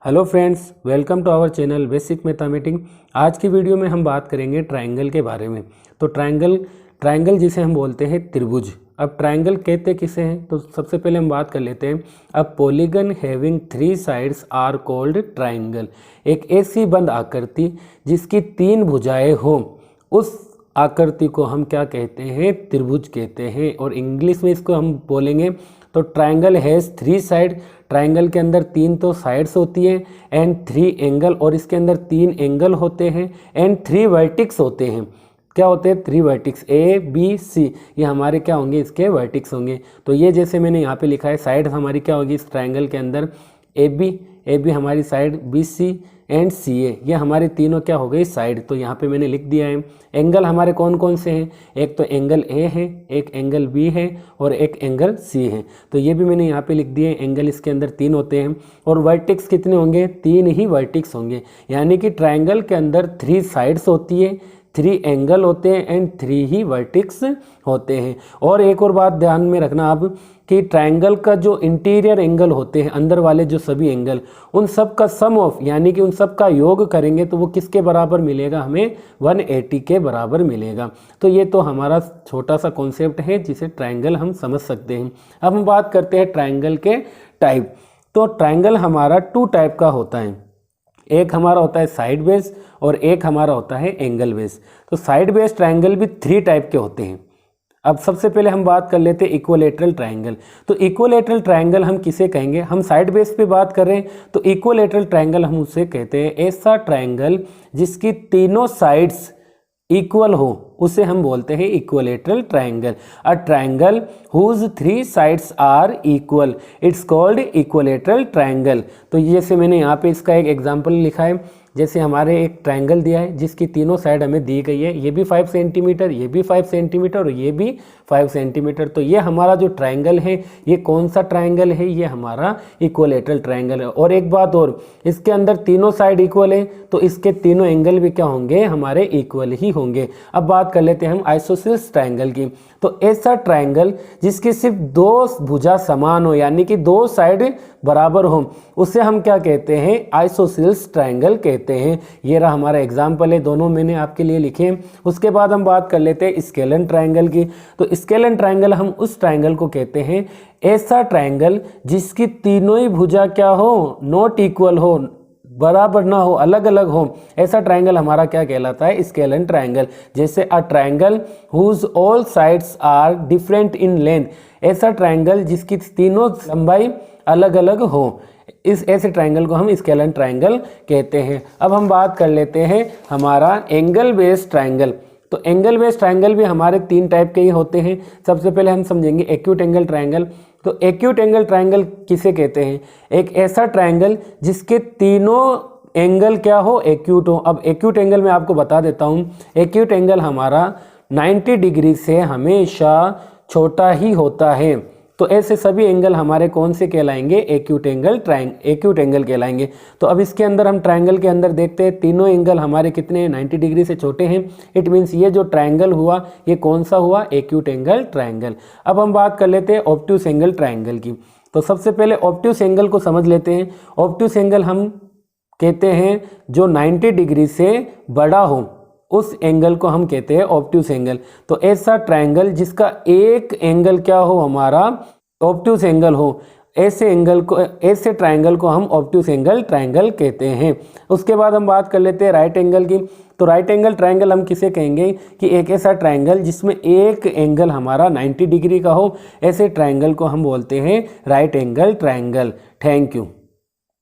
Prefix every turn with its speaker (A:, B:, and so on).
A: Hello friends, welcome to our channel basic mathematics. आज की video में हम बात करेंगे ट्रायंगल के बारे में। तो ट्रायंगल जिसे हम बोलते हैं त्रिभुज। अब ट्रायंगल कहते किसे हैं, तो सबसे पहले हम बात कर लेते हैं। अब polygon having 3 sides are called triangle. एक ऐसी बंद आकृति जिसकी 3 भुजाएं हो, उस आकृति को हम क्या कहते हैं? त्रिभुज कहते हैं। और इंग्लिश में इसको हम बोलेंगे तो ट्रायंगल हैज़ 3 साइड। ट्रायंगल के अंदर 3 तो साइड्स होती हैं एंड 3 एंगल, और इसके अंदर 3 एंगल होते हैं एंड 3 वर्टिक्स होते हैं। क्या होते हैं? 3 वर्टिक्स ए बी सी, ये हमारे क्या होंगे? इसके वर्टिक्स होंगे। तो ये जैसे मैंने यहाँ पे लिखा है, साइड हमारी क्या होगी इस ट्रायंगल के अंदर? ए बी हमारी साइड, बी सी एंड सी ए, ये हमारे तीनों क्या हो गई? साइड। तो यहाँ पे मैंने लिख दिया है। एंगल हमारे कौन कौन से हैं? एक तो एंगल ए है, एक एंगल बी है और एक एंगल सी है। तो ये भी मैंने यहाँ पे लिख दिए। एंगल इसके अंदर 3 होते हैं और वर्टिक्स कितने होंगे? 3 ही वर्टिक्स होंगे। यानी कि ट्रायंगल के अंदर 3 साइड्स होती है, 3 एंगल होते हैं एंड 3 ही वर्टिक्स होते हैं। और एक और बात ध्यान में रखना आप कि ट्रायंगल का जो इंटीरियर एंगल होते हैं, अंदर वाले जो सभी एंगल, उन सब का सम ऑफ यानी कि उन सब का योग करेंगे तो वो किसके बराबर मिलेगा? हमें 180 के बराबर मिलेगा। तो ये तो हमारा छोटा सा कॉन्सेप्ट है जिसे ट्रायंगल हम समझ सकते हैं। अब हम बात करते हैं ट्रायंगल के टाइप। तो ट्रायंगल हमारा 2 टाइप का होता है। एक हमारा होता है साइड बेस और एक हमारा होता है एंगल बेस। तो साइड बेस ट्रायंगल भी 3 टाइप के होते हैं। अब सबसे पहले हम बात कर लेते हैं इक्विलैटरल ट्रायंगल। तो इक्विलैटरल ट्रायंगल हम किसे कहेंगे? हम साइड बेस पे बात कर रहे हैं तो इक्विलैटरल ट्रायंगल हम उसे कहते हैं ऐसा ट्रायंगल जिसकी तीनों साइड्स इक्वल हो, उसे हम बोलते हैं equilateral triangle. A triangle whose 3 sides are equal, it's called equilateral triangle. तो जैसे मैंने यहाँ पे इसका एक एग्जांपल लिखा है। जैसे हमारे एक ट्रायंगल दिया है जिसकी तीनों साइड हमें दी गई है, ये भी 5 सेंटीमीटर, ये भी 5 सेंटीमीटर और ये भी 5 सेंटीमीटर। तो ये हमारा जो ट्रायंगल है, ये कौन सा ट्रायंगल है? ये हमारा इक्विलैटरल ट्रायंगल है। और एक बात और, इसके अंदर तीनों साइड इक्वल है तो इसके तीनों एंगल भी क्या होंगे? हमारे इक्वल ही होंगे। अब बात कर लेते हैं हम आइसोसेलेस ट्रायंगल की। तो ऐसा ट्रायंगल जिसकी सिर्फ 2 भुजा समान हो, यानी कि 2 साइड बराबर हो, उसे हम क्या कहते हैं? आइसोसेलेस ट्रायंगल कहते हैं। ये रहा हमारा एग्जाम्पल है, दोनों मैंने आपके लिए लिखे। उसके बाद हम बात कर लेते हैं स्केलन ट्रायंगल की। तो स्केलन ट्रायंगल हम उस ट्रायंगल को कहते हैं ऐसा ट्रायंगल जिसकी तीनों ही भुजा क्या हो? नॉट इक्वल हो, बराबर ना हो, अलग अलग हो। ऐसा ट्रायंगल हमारा क्या कहलाता है? Scalene triangle. जैसे a triangle whose all sides are different in length, ऐसा ट्रायंगल जिसकी तीनों लंबाई अलग अलग हो, इस ऐसे ट्रायंगल को हम स्केलन ट्रायंगल कहते हैं। अब हम बात कर लेते हैं हमारा एंगल बेस्ड ट्रायंगल। तो एंगल बेस्ड ट्रायंगल भी हमारे 3 टाइप के ही होते हैं। सबसे पहले हम समझेंगे एक्यूट एंगल ट्रायंगल। तो एक्यूट एंगल ट्रायंगल किसे कहते हैं? एक ऐसा ट्रायंगल जिसके तीनों एंगल क्या हो? एक्यूट हो। अब एक्यूट एंगल मैं आपको बता देता हूँ। एक्यूट एंगल हमारा 90 डिग्री से हमेशा छोटा ही होता है। तो ऐसे सभी एंगल हमारे कौन से कहलाएंगे? एक्यूट एंगल कहलाएंगे। तो अब इसके अंदर हम ट्रायंगल के अंदर देखते हैं, तीनों एंगल हमारे कितने हैं? 90 डिग्री से छोटे हैं। इट मीन्स ये जो ट्रायंगल हुआ, ये कौन सा हुआ? Acute angle triangle. अब हम बात कर लेते हैं ऑब्ट्यूस एंगल ट्रायंगल की। तो सबसे पहले ऑब्ट्यूस एंगल को समझ लेते हैं। ऑब्ट्यूस एंगल हम कहते हैं जो 90 डिग्री से बड़ा हो, उस एंगल को हम कहते हैं ऑब्ट्यूस एंगल। तो ऐसा ट्रायंगल जिसका एक एंगल क्या हो? हमारा ऑब्ट्यूस एंगल हो, ऐसे ट्रायंगल को हम ऑब्ट्यूस एंगल ट्रायंगल कहते हैं। उसके बाद हम बात कर लेते हैं राइट एंगल की। तो राइट एंगल ट्रायंगल हम किसे कहेंगे? कि एक ऐसा ट्रायंगल जिसमें एक एंगल हमारा 90 डिग्री का हो, ऐसे ट्रायंगल को हम बोलते हैं right angle triangle. Thank you.